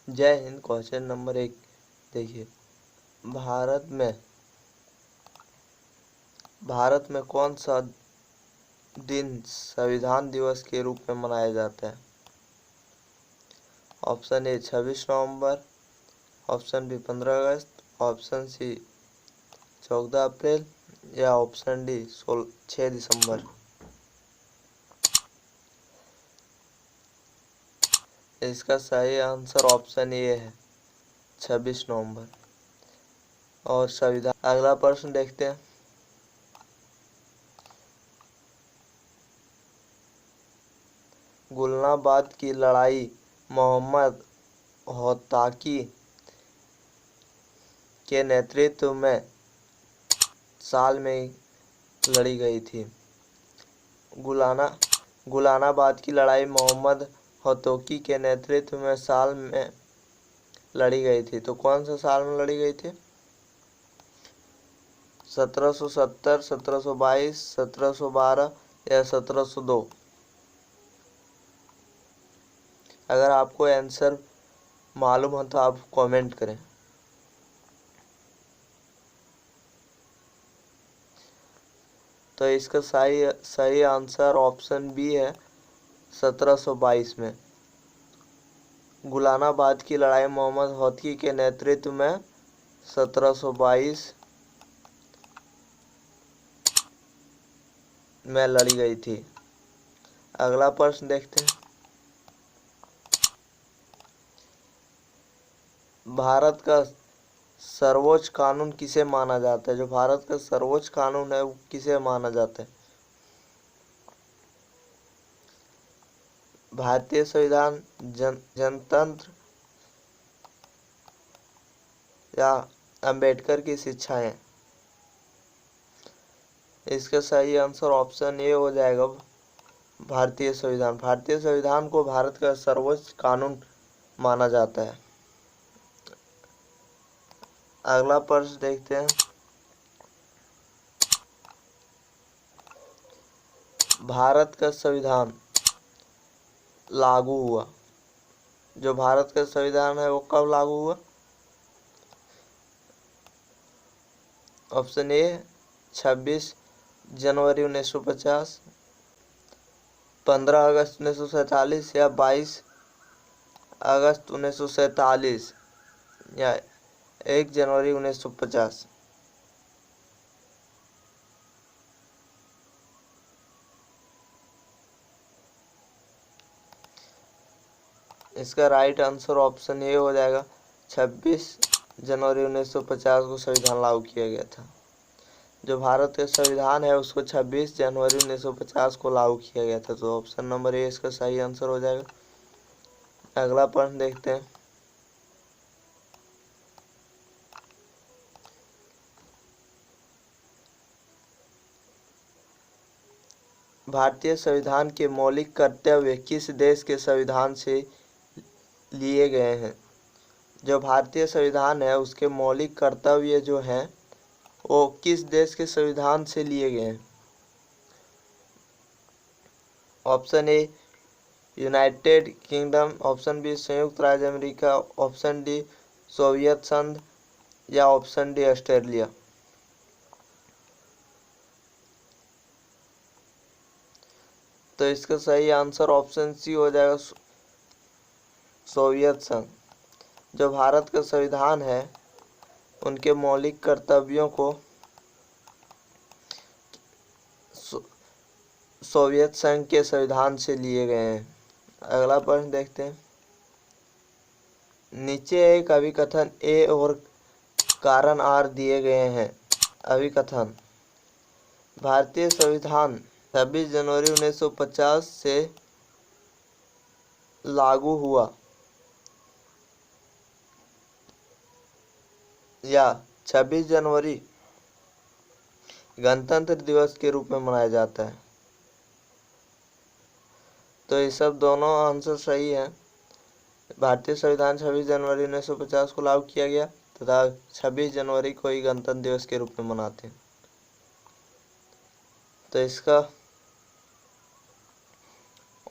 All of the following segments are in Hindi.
जय हिंद। क्वेश्चन नंबर 1 देखिए, भारत में कौन सा दिन संविधान दिवस के रूप में मनाया जाता है? ऑप्शन ए 26 नवंबर, ऑप्शन बी 15 अगस्त, ऑप्शन सी 14 अप्रैल या ऑप्शन डी 6 दिसंबर। इसका सही आंसर ऑप्शन ए है 26 नवंबर। और संविधान, अगला प्रश्न देखते हैं। गुलनाबाद की लड़ाई मोहम्मद होताकी के नेतृत्व में साल में लड़ी गई थी। गुलानाबाद की लड़ाई मोहम्मद होताकी के नेतृत्व में साल में लड़ी गई थी। तो कौन सा साल में लड़ी गई थी? 1770, 1722, 1712 या 1702। अगर आपको आंसर मालूम हो तो आप कमेंट करें। तो इसका सही आंसर ऑप्शन बी है 1722 में। गुलानाबाद की लड़ाई मोहम्मद होताकी के नेतृत्व में 1722 में लड़ी गई थी। अगला प्रश्न देखते हैं। भारत का सर्वोच्च कानून किसे माना जाता है? जो भारत का सर्वोच्च कानून है वो किसे माना जाता है? भारतीय संविधान, जनतंत्र या अंबेडकर की शिक्षाएं? इसका सही आंसर ऑप्शन ए हो जाएगा भारतीय संविधान। भारतीय संविधान को भारत का सर्वोच्च कानून माना जाता है। अगला प्रश्न देखते हैं। भारत का संविधान लागू हुआ, जो भारत का संविधान है वो कब लागू हुआ? ऑप्शन ए 26 जनवरी 1950, 15 अगस्त 1947 या 22 अगस्त 1947 या 1 जनवरी 1950। इसका राइट आंसर ऑप्शन ए हो जाएगा 26 जनवरी 1950 को संविधान लागू किया गया था। जो भारत का संविधान है उसको 26 जनवरी 1950 को लागू किया गया था। तो ऑप्शन नंबर ए इसका सही आंसर हो जाएगा। अगला प्रश्न देखते हैं। भारतीय संविधान के मौलिक कर्तव्य किस देश के संविधान से लिए गए हैं? जो भारतीय संविधान है उसके मौलिक कर्तव्य जो हैं वो किस देश के संविधान से लिए गए हैं? Option A United Kingdom, option B संयुक्त राज्य अमेरिका, ऑप्शन डी सोवियत संघ या ऑप्शन डी ऑस्ट्रेलिया। तो इसका सही आंसर ऑप्शन सी हो जाएगा सोवियत संघ। जो भारत का संविधान है उनके मौलिक कर्तव्यों को सोवियत संघ के संविधान से लिए गए हैं। अगला प्रश्न देखते हैं। नीचे एक अभिकथन ए और कारण आर दिए गए हैं। अभिकथन: भारतीय संविधान 26 जनवरी 1950 से लागू हुआ या 26 जनवरी गणतंत्र दिवस के रूप में मनाया जाता है। तो ये सब दोनों आंसर सही है। भारतीय संविधान 26 जनवरी 1950 को लागू किया गया तथा 26 जनवरी को ही गणतंत्र दिवस के रूप में मनाते हैं। तो इसका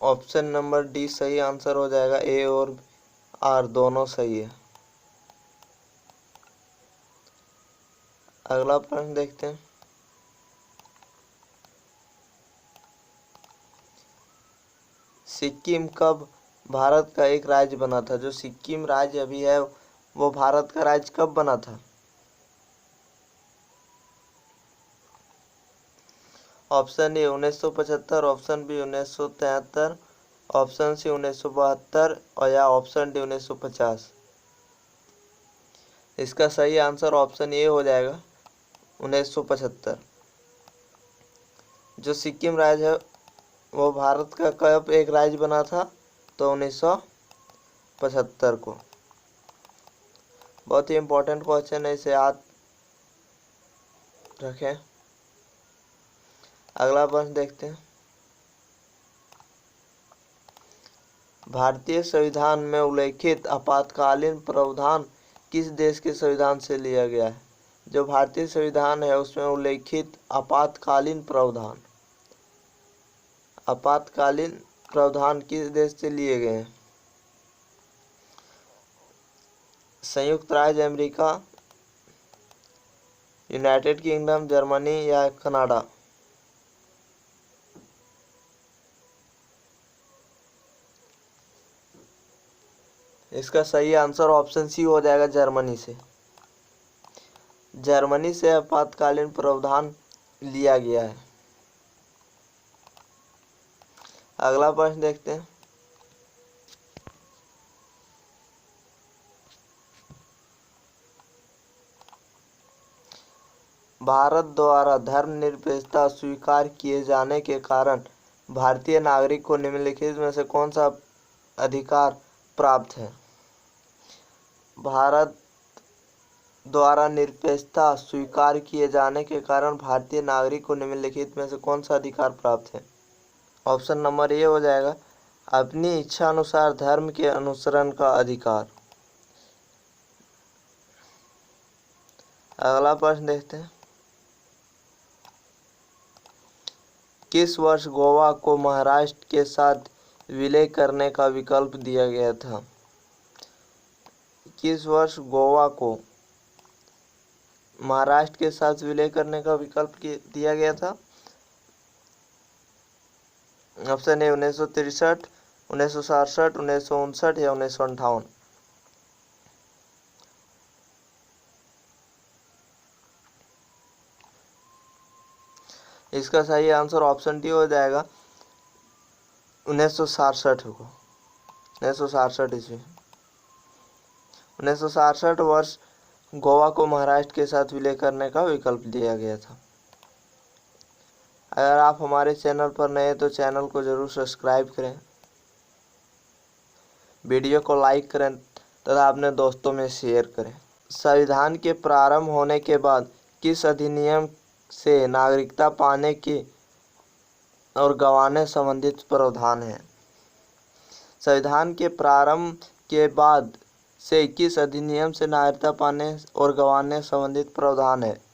ऑप्शन नंबर डी सही आंसर हो जाएगा। ए और आर दोनों सही है। अगला प्रश्न देखते हैं। सिक्किम कब भारत का एक राज्य बना था? जो सिक्किम राज्य अभी है वो भारत का राज्य कब बना था? Option A 1975, option B 1973, option C 1972 और या ऑप्शन डी 1950। इसका सही आंसर ऑप्शन ए हो जाएगा 1975। जो सिक्किम राज्य है वो भारत का कब एक राज्य बना था? तो 1975 को। बहुत ही इम्पोर्टेंट क्वेश्चन है, इसे याद रखें। अगला प्रश्न देखते हैं। भारतीय संविधान में उल्लेखित आपातकालीन प्रावधान किस देश के संविधान से लिया गया है? जो भारतीय संविधान है उसमें उल्लेखित आपातकालीन प्रावधान किस देश से लिए गए हैं? संयुक्त राज्य अमेरिका, यूनाइटेड किंगडम, जर्मनी या कनाडा? इसका सही आंसर ऑप्शन सी हो जाएगा जर्मनी से। जर्मनी से आपातकालीन प्रावधान लिया गया है। अगला प्रश्न देखते हैं। भारत द्वारा धर्मनिरपेक्षता स्वीकार किए जाने के कारण भारतीय नागरिक को निम्नलिखित में से कौन सा अधिकार प्राप्त है? भारत द्वारा निरपेक्षता स्वीकार किए जाने के कारण भारतीय नागरिक को निम्नलिखित में से कौन सा अधिकार प्राप्त है? ऑप्शन नंबर ए हो जाएगा अपनी इच्छा अनुसार धर्म के अनुसरण का अधिकार। अगला प्रश्न देखते हैं। किस वर्ष गोवा को महाराष्ट्र के साथ विलय करने का विकल्प दिया गया था? किस वर्ष गोवा को महाराष्ट्र के साथ विलय करने का विकल्प दिया गया था? ऑप्शन ए 1963, 1967, 1959 या 1958। इसका सही आंसर ऑप्शन डी हो जाएगा 1967 को। 1967 ईस्वी 1967 वर्ष गोवा को महाराष्ट्र के साथ विलय करने का विकल्प दिया गया था। अगर आप हमारे चैनल पर नए हैं तो चैनल को जरूर सब्सक्राइब करें, वीडियो को लाइक करें तथा अपने दोस्तों में शेयर करें। संविधान के प्रारंभ होने के बाद किस अधिनियम से नागरिकता पाने की और गंवाने संबंधित प्रावधान है? संविधान के प्रारंभ के बाद से किस अधिनियम से नागरिकता पाने और गंवाने संबंधित प्रावधान है?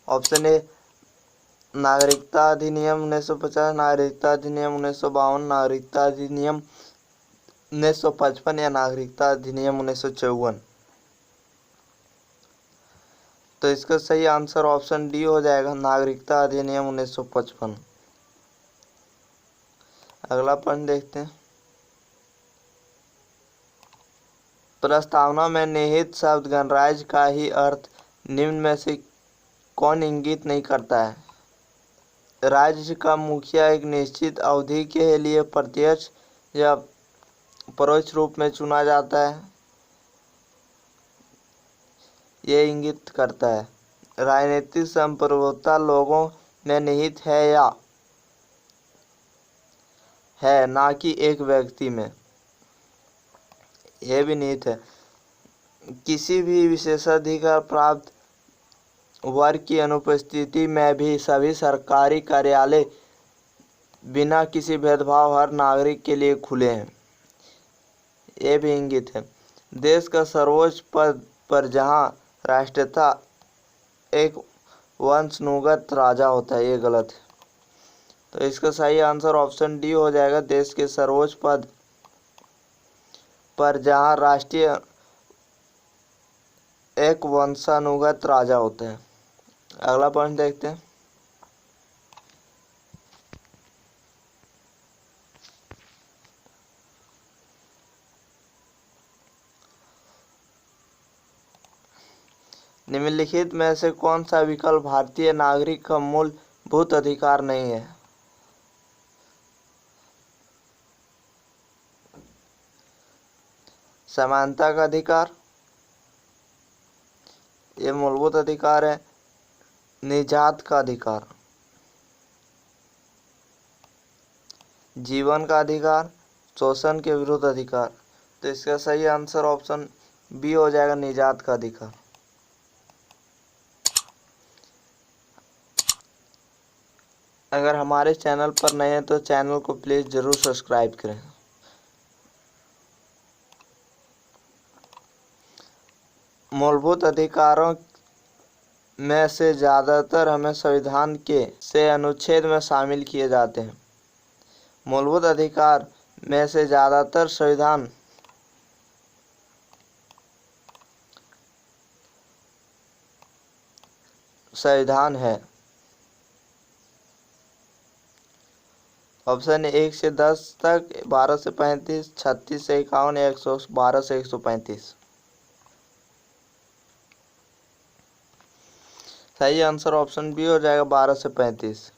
ऑप्शन ए नागरिकता अधिनियम 1950, नागरिकता अधिनियम 1952, नागरिकता अधिनियम 1955 या नागरिकता अधिनियम 1954। तो इसका सही आंसर ऑप्शन डी हो जाएगा नागरिकता अधिनियम 1955। अगला प्रश्न देखते हैं। प्रस्तावना में निहित शब्द गणराज्य का ही अर्थ निम्न में से कौन इंगित नहीं करता है? राज्य का मुखिया एक निश्चित अवधि के लिए प्रत्यक्ष या परोक्ष रूप में चुना जाता है, ये इंगित करता है। राजनीतिक संप्रभुता लोगों में निहित है या है, ना कि एक व्यक्ति में, यह भी निहित है। किसी भी विशेषाधिकार प्राप्त वर्ग की अनुपस्थिति में भी सभी सरकारी कार्यालय बिना किसी भेदभाव हर नागरिक के लिए खुले हैं, ये भी इंगित है। देश का सर्वोच्च पद पर जहां राष्ट्रपिता एक वंशानुगत राजा होता है, ये गलत है। तो इसका सही आंसर ऑप्शन डी हो जाएगा, देश के सर्वोच्च पद पर जहां राष्ट्रीय एक वंशानुगत राजा होते हैं। अगला पॉइंट देखते हैं। निम्नलिखित में से कौन सा विकल्प भारतीय नागरिक का मूलभूत अधिकार नहीं है? समानता का अधिकार, ये मूलभूत अधिकार है। निजात का अधिकार, जीवन का अधिकार, शोषण के विरुद्ध अधिकार। तो इसका सही आंसर ऑप्शन बी हो जाएगा, निजात का अधिकार। अगर हमारे चैनल पर नए हैं तो चैनल को प्लीज़ ज़रूर सब्सक्राइब करें। मूलभूत अधिकारों में से ज़्यादातर हमें संविधान के से अनुच्छेद में शामिल किए जाते हैं। मूलभूत अधिकार में से ज़्यादातर संविधान है। ऑप्शन 1 से 10 तक, 12 से 35, 36 से 51 या 112 से 135। सही आंसर ऑप्शन बी हो जाएगा, 12 से 35।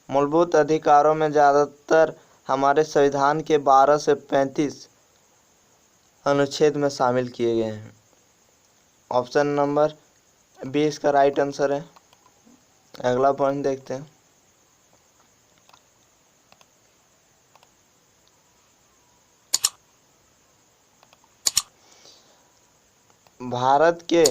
मूलभूत अधिकारों में ज़्यादातर हमारे संविधान के 12 से 35 अनुच्छेद में शामिल किए गए हैं। ऑप्शन नंबर बी इसका राइट आंसर है। अगला पॉइंट देखते हैं। भारत के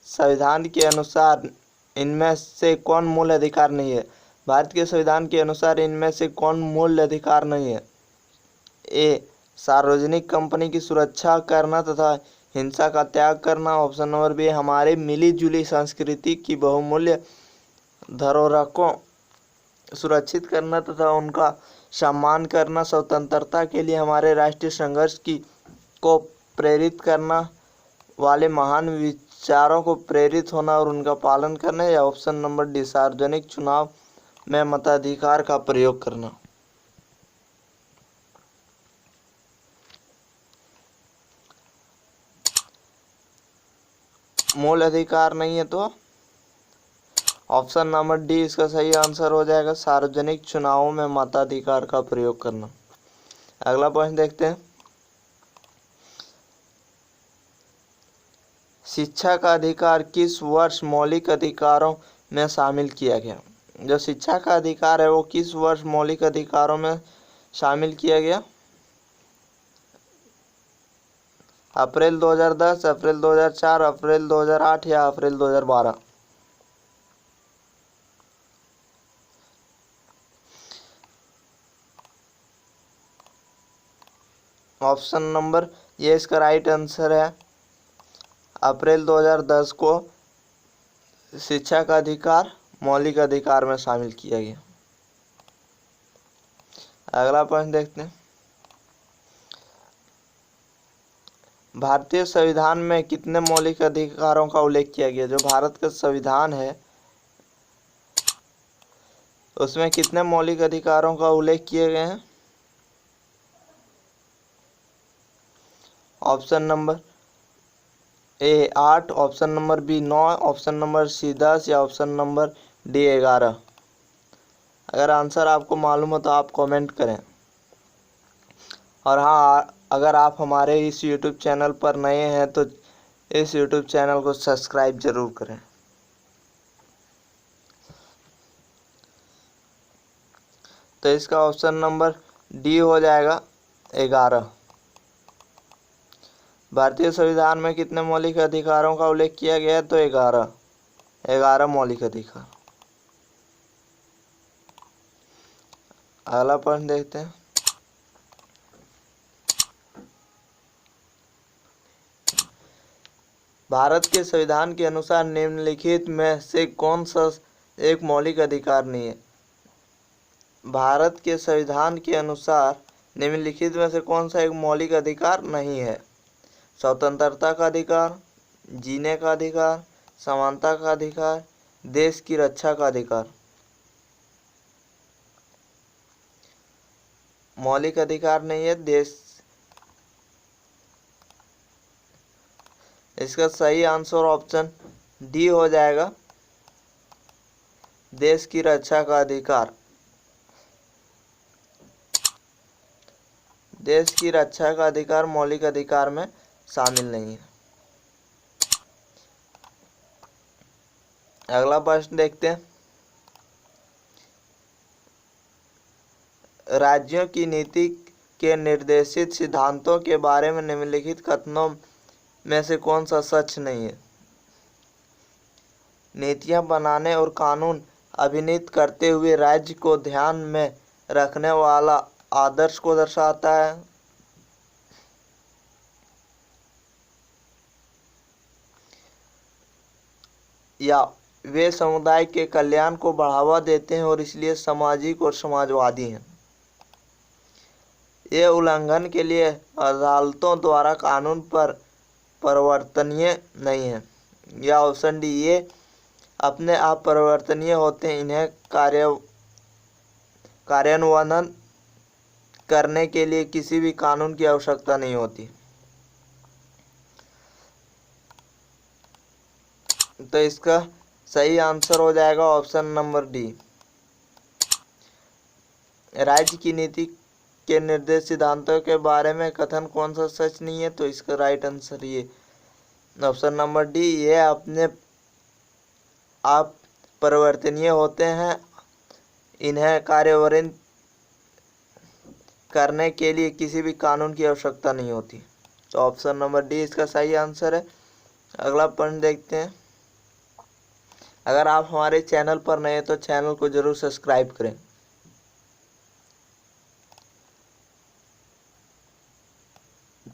संविधान के अनुसार इनमें से कौन मूल अधिकार नहीं है? भारत के संविधान के अनुसार इनमें से कौन मूल अधिकार नहीं है? ए, सार्वजनिक कंपनी की सुरक्षा करना तथा हिंसा का त्याग करना। ऑप्शन नंबर बी, हमारे मिली जुली संस्कृति की बहुमूल्य धरोहर को सुरक्षित करना तथा उनका सम्मान करना। स्वतंत्रता के लिए हमारे राष्ट्रीय संघर्ष को प्रेरित करना वाले महान विचारों को प्रेरित होना और उनका पालन करना। या ऑप्शन नंबर डी, सार्वजनिक चुनाव में मताधिकार का प्रयोग करना। मूल अधिकार नहीं है तो ऑप्शन नंबर डी इसका सही आंसर हो जाएगा, सार्वजनिक चुनावों में मताधिकार का प्रयोग करना। अगला पॉइंट देखते हैं। शिक्षा का अधिकार किस वर्ष मौलिक अधिकारों में शामिल किया गया? जो शिक्षा का अधिकार है वो किस वर्ष मौलिक अधिकारों में शामिल किया गया? अप्रैल 2010, अप्रैल 2004, अप्रैल 2008 या अप्रैल 2012? ऑप्शन नंबर ये इसका राइट आंसर है, अप्रैल 2010 को शिक्षा का अधिकार मौलिक अधिकार में शामिल किया गया। अगला पॉइंट देखते हैं। भारतीय संविधान में कितने मौलिक अधिकारों का उल्लेख किया गया? जो भारत का संविधान है उसमें कितने मौलिक अधिकारों का उल्लेख किए गए हैं? Option number A 8, option number B 9, option number C 10 या ऑप्शन नंबर डी 11? अगर आंसर आपको मालूम हो तो आप कमेंट करें। और हाँ, अगर आप हमारे इस YouTube चैनल पर नए हैं तो इस YouTube चैनल को सब्सक्राइब जरूर करें। तो इसका ऑप्शन नंबर डी हो जाएगा, 11। भारतीय संविधान में कितने मौलिक अधिकारों का उल्लेख किया गया है? तो 11 मौलिक अधिकार। अगला पॉइंट देखते हैं। भारत के संविधान के अनुसार निम्नलिखित में से कौन सा एक मौलिक अधिकार नहीं है। भारत के संविधान के अनुसार निम्नलिखित में से कौन सा एक मौलिक अधिकार नहीं है? स्वतंत्रता का अधिकार, जीने का अधिकार, समानता का अधिकार, देश की रक्षा का अधिकार। मौलिक अधिकार नहीं है देश। इसका सही आंसर ऑप्शन डी हो जाएगा, देश की रक्षा का अधिकार। देश की रक्षा का अधिकार मौलिक अधिकार में शामिल नहीं है। अगला प्रश्न देखते हैं। राज्यों की नीति के निर्देशित सिद्धांतों के बारे में निम्नलिखित कथनों में से कौन सा सच नहीं है? नीतियां बनाने और कानून अभिनीत करते हुए राज्य को ध्यान में रखने वाला आदर्श को दर्शाता है। या वे समुदाय के कल्याण को बढ़ावा देते हैं और इसलिए सामाजिक और समाजवादी हैं। ये उल्लंघन के लिए अदालतों द्वारा कानून पर परिवर्तनीय नहीं है। या ऑप्शन डी, ये अपने आप परिवर्तनीय होते हैं, इन्हें कार्यान्वयन करने के लिए किसी भी कानून की आवश्यकता नहीं होती। तो इसका सही आंसर हो जाएगा ऑप्शन नंबर डी, राज्य की नीति के निर्देश सिद्धांतों के बारे में कथन कौन सा सच नहीं है? तो इसका राइट आंसर ये ऑप्शन नंबर डी, ये अपने आप परिवर्तनीय होते हैं, इन्हें कार्यान्वयन करने के लिए किसी भी कानून की आवश्यकता नहीं होती। तो ऑप्शन नंबर डी इसका सही आंसर है। अगला प्रश्न देखते हैं। अगर आप हमारे चैनल पर नए हैं तो चैनल को जरूर सब्सक्राइब करें।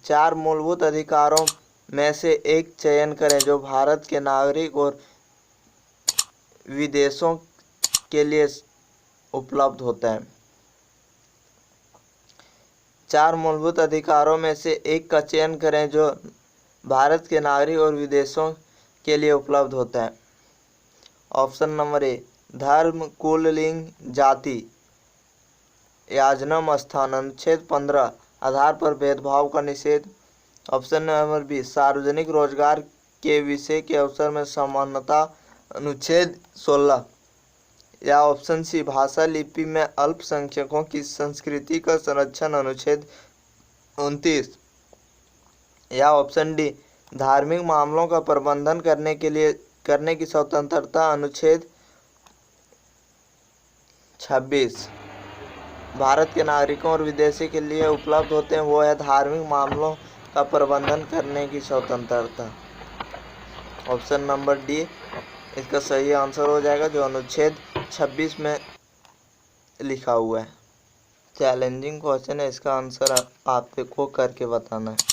चार मूलभूत अधिकारों में से एक चयन करें जो भारत के नागरिक और विदेशों के लिए उपलब्ध होता है। चार मूलभूत अधिकारों में से एक का चयन करें जो भारत के नागरिक और विदेशों के लिए उपलब्ध होता है। ऑप्शन नंबर ए, धर्म, कुल, लिंग, जाति या जन्म स्थान, अनुच्छेद 15 आधार पर भेदभाव का निषेध। ऑप्शन नंबर बी, सार्वजनिक रोजगार के विषय के अवसर में समानता, अनुच्छेद 16। या ऑप्शन सी, भाषा लिपि में अल्पसंख्यकों की संस्कृति का संरक्षण, अनुच्छेद 29। या ऑप्शन डी, धार्मिक मामलों का प्रबंधन करने की स्वतंत्रता, अनुच्छेद 26। भारत के नागरिकों और विदेशी के लिए उपलब्ध होते हैं वो है धार्मिक मामलों का प्रबंधन करने की स्वतंत्रता। ऑप्शन नंबर डी इसका सही आंसर हो जाएगा, जो अनुच्छेद 26 में लिखा हुआ है। चैलेंजिंग क्वेश्चन है, इसका आंसर आपको करके बताना है।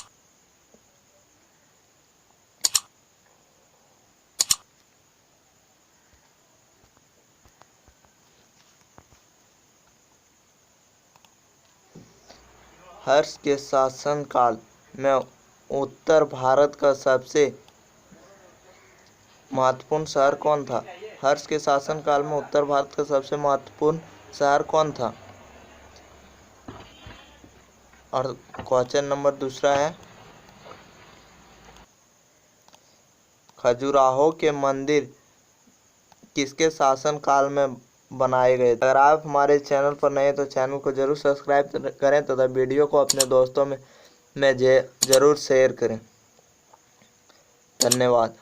हर्ष के शासनकाल में उत्तर भारत का सबसे महत्वपूर्ण शहर कौन था? हर्ष के शासनकाल में उत्तर भारत का सबसे महत्वपूर्ण शहर कौन था? और क्वेश्चन नंबर दूसरा है, खजुराहो के मंदिर किसके शासनकाल में बनाए गए? अगर आप हमारे चैनल पर नए तो चैनल को जरूर सब्सक्राइब करें तथा वीडियो को अपने दोस्तों में जरूर शेयर करें। धन्यवाद।